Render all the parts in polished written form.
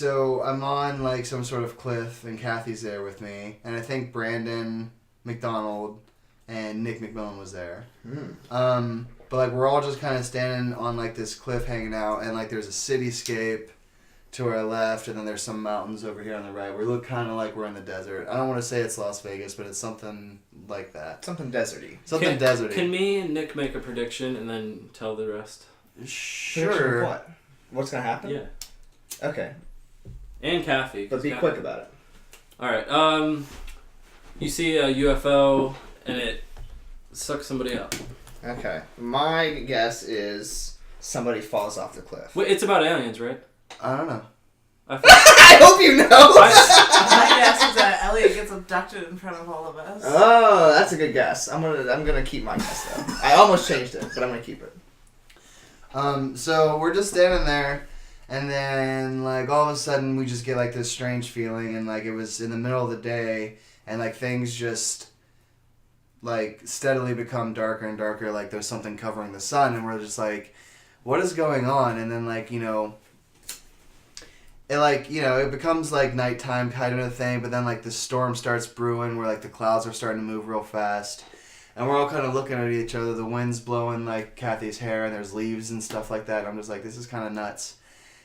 so I'm on like some sort of cliff, and Kathy's there with me, and I think Brandon McDonald and Nick McMillan was there. But like we're all just kind of standing on like this cliff, hanging out, and like there's a cityscape to our left, and then there's some mountains over here on the right. We look kind of like we're in the desert. I don't want to say it's Las Vegas, but it's something like that. Something deserty. Deserty. Can me and Nick make a prediction and then tell the rest? Sure. What? What's gonna happen? Yeah. Okay. And Kathy. But be quick about it. Alright, you see a UFO and it sucks somebody up. Okay. My guess is somebody falls off the cliff. Wait, it's about aliens, right? I don't know. I hope you know! My guess is that Eliott gets abducted in front of all of us. Oh, that's a good guess. I'm gonna keep my guess though. I almost changed it, but I'm gonna keep it. So we're just standing there, and then like all of a sudden we just get like this strange feeling, and like it was in the middle of the day, and like things just like steadily become darker and darker, like there's something covering the sun, and we're just like, what is going on? And then like, it becomes like nighttime kind of a thing, but then like the storm starts brewing where like the clouds are starting to move real fast. And we're all kind of looking at each other. The wind's blowing like Kathy's hair, and there's leaves and stuff like that. And I'm just like, this is kind of nuts.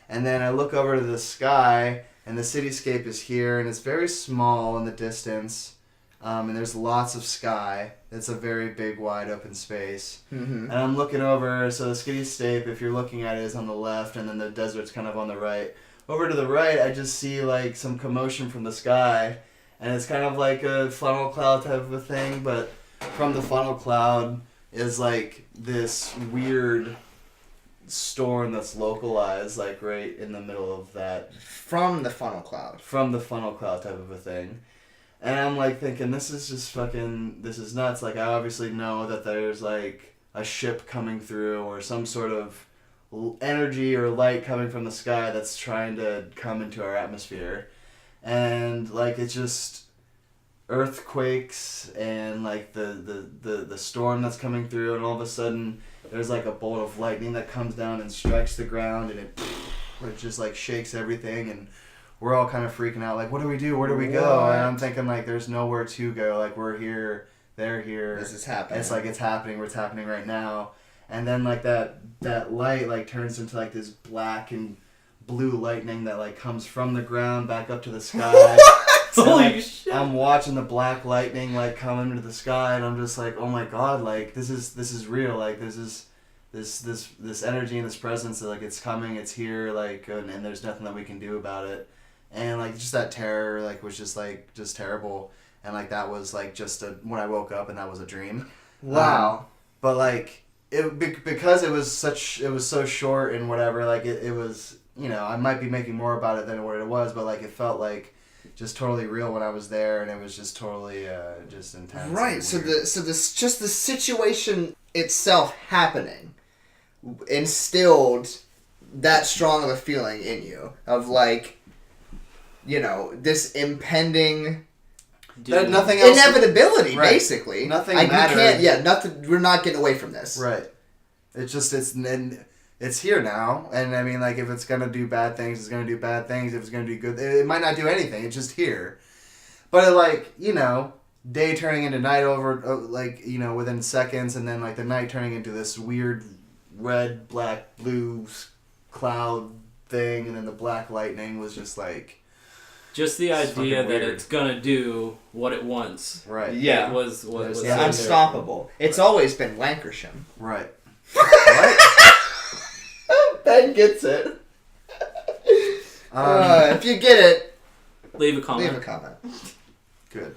And then I look over to the sky, and the cityscape is here, and it's very small in the distance. And there's lots of sky. It's a very big, wide open space. Mm-hmm. And I'm looking over, so the cityscape, if you're looking at it, is on the left, and then the desert's kind of on the right. Over to the right, I just see like some commotion from the sky, and it's kind of like a funnel cloud type of a thing, but from the funnel cloud is like this weird storm that's localized, like right in the middle of that. From the funnel cloud. From the funnel cloud type of a thing. And I'm like thinking, this is nuts. Like I obviously know that there's like a ship coming through or some sort of energy or light coming from the sky that's trying to come into our atmosphere. And like it's just earthquakes and like the storm that's coming through, and all of a sudden there's like a bolt of lightning that comes down and strikes the ground, and it just like shakes everything, and we're all kind of freaking out like, what do we do, where do we go? And I'm thinking like there's nowhere to go, like we're here, they're here, this is happening, it's like it's happening right now. And then like that light like turns into like this black and blue lightning that like comes from the ground back up to the sky. Holy shit! I'm watching the black lightning like come into the sky, and I'm just like, oh my god, like this is real, like this energy and this presence, like it's coming, it's here, like and there's nothing that we can do about it. And like just that terror like was just terrible, and like that was like just when I woke up and that was a dream. Wow. But like because it was so short and whatever, like it was, I might be making more about it than what it was, but like it felt like just totally real when I was there, and it was just totally just intense. Right. So the situation itself happening instilled that strong of a feeling in you of like, this impending nothing else, inevitability, right. Basically. Nothing like, mattered. Nothing. We're not getting away from this. Right. It's here now, and I mean, like, if it's gonna do bad things, it's gonna do bad things. If it's gonna do good, it might not do anything. It's just here. But like, day turning into night over, like, within seconds, and then like the night turning into this weird red, black, blue cloud thing, and then the black lightning was just like. Just the idea that it's gonna do what it wants. Right. Yeah. It was unstoppable. It's always been Lancashire. Right. What? Ben gets it. If you get it, leave a comment. Good.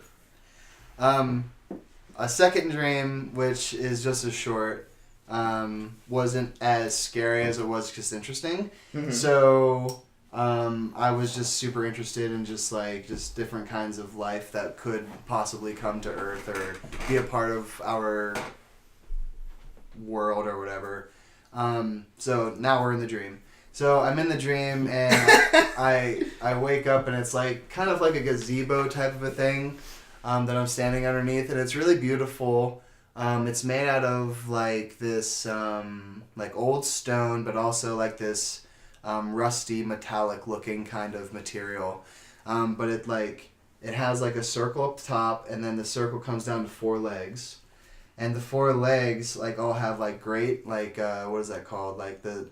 A second dream, which is just as short, wasn't as scary as it was just interesting. Mm-hmm. So I was just super interested in just different kinds of life that could possibly come to Earth or be a part of our world or whatever. So now we're in the dream. So I'm in the dream, and I wake up, and it's like kind of like a gazebo type of a thing that I'm standing underneath, and it's really beautiful. It's made out of like this like old stone, but also like this rusty metallic looking kind of material, but it has like a circle up top, and then the circle comes down to 4 legs, and the 4 legs like all have like great like what is that called, like the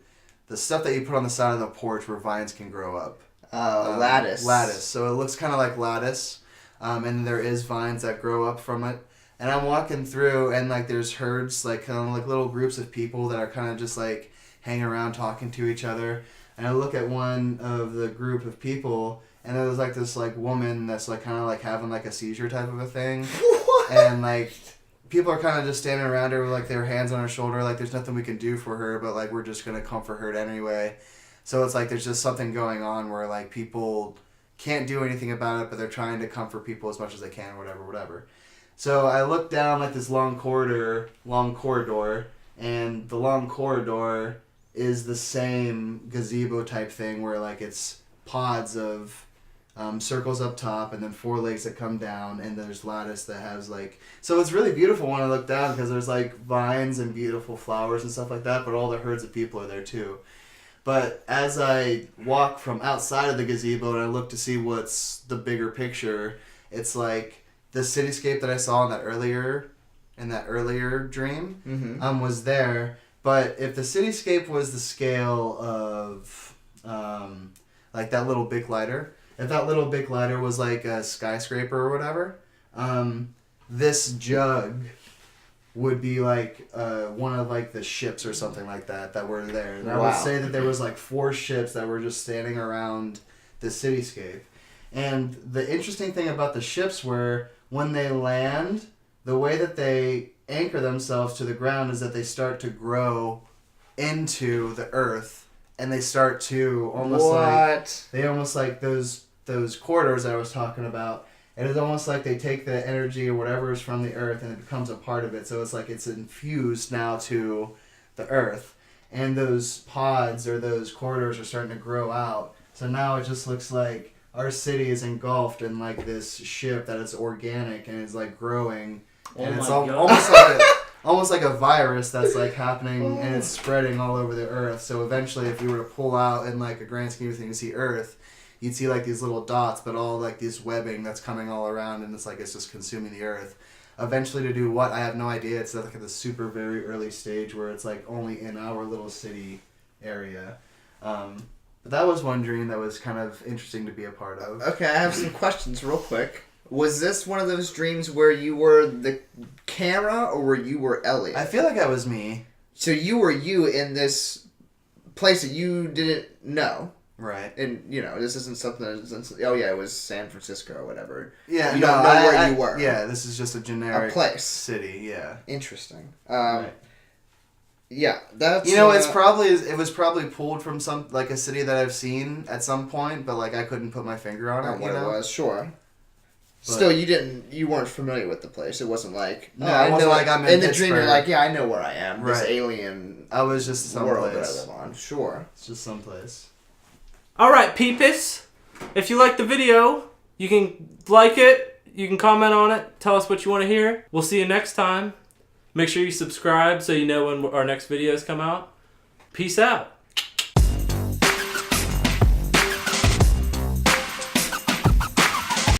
stuff that you put on the side of the porch where vines can grow up. Lattice. Lattice. So it looks kind of like lattice, and there is vines that grow up from it. And I'm walking through, and like there's herds, like kind of like little groups of people that are kind of just like hanging around talking to each other. And I look at one of the group of people, and there's like this like woman that's like kind of like having like a seizure type of a thing. What? And like people are kind of just standing around her with like their hands on her shoulder, like there's nothing we can do for her, but like we're just gonna comfort her anyway. So it's like there's just something going on where like people can't do anything about it, but they're trying to comfort people as much as they can, whatever. So I look down like this long corridor, and the long corridor is the same gazebo type thing where like it's pods of circles up top and then 4 legs that come down, and there's lattice that has like, so it's really beautiful when I look down because there's like vines and beautiful flowers and stuff like that, but all the herds of people are there too. But as I walk from outside of the gazebo and I look to see what's the bigger picture, it's like the cityscape that I saw in that earlier dream was there. But if the cityscape was the scale of like that little Bic lighter, if that little Bic lighter was like a skyscraper or whatever, this jug would be like one of like the ships or something like that were there. And I would say that there was like 4 ships that were just standing around the cityscape. And the interesting thing about the ships were when they land, the way that they anchor themselves to the ground is that they start to grow into the earth, and they start to almost like those corridors that I was talking about. It is almost like they take the energy or whatever is from the earth and it becomes a part of it. So it's like it's infused now to the earth. And those pods or those corridors are starting to grow out. So now it just looks like our city is engulfed in like this ship that is organic and is like growing. And it's almost like a virus that's like happening and it's spreading all over the earth. So eventually if you were to pull out in like a grand scheme of things, you see Earth, you'd see like these little dots, but all like this webbing that's coming all around, and it's like it's just consuming the earth. Eventually to do what? I have no idea. It's like at the super very early stage where it's like only in our little city area. But that was one dream that was kind of interesting to be a part of. Okay, I have some questions real quick. Was this one of those dreams where you were the camera or were you Eliott? I feel like that was me. So you were you in this place that you didn't know. Right. And, you know, this isn't something that, oh yeah, it was San Francisco or whatever. Yeah, you don't know where you were. Yeah, this is just a generic place. City, yeah. Interesting. Right. Yeah, that's... You know, it was probably pulled from some, like a city that I've seen at some point, but like I couldn't put my finger on it, what you know? it was, sure. But still, you weren't familiar with the place. It wasn't like, no, it wasn't like I'm in the dream you're like, yeah, I know where I am. Right. This alien I was just world that I someplace. live on. Sure. It's just someplace. Alright, peepus. If you like the video, you can like it, you can comment on it, tell us what you want to hear. We'll see you next time. Make sure you subscribe so you know when our next videos come out. Peace out.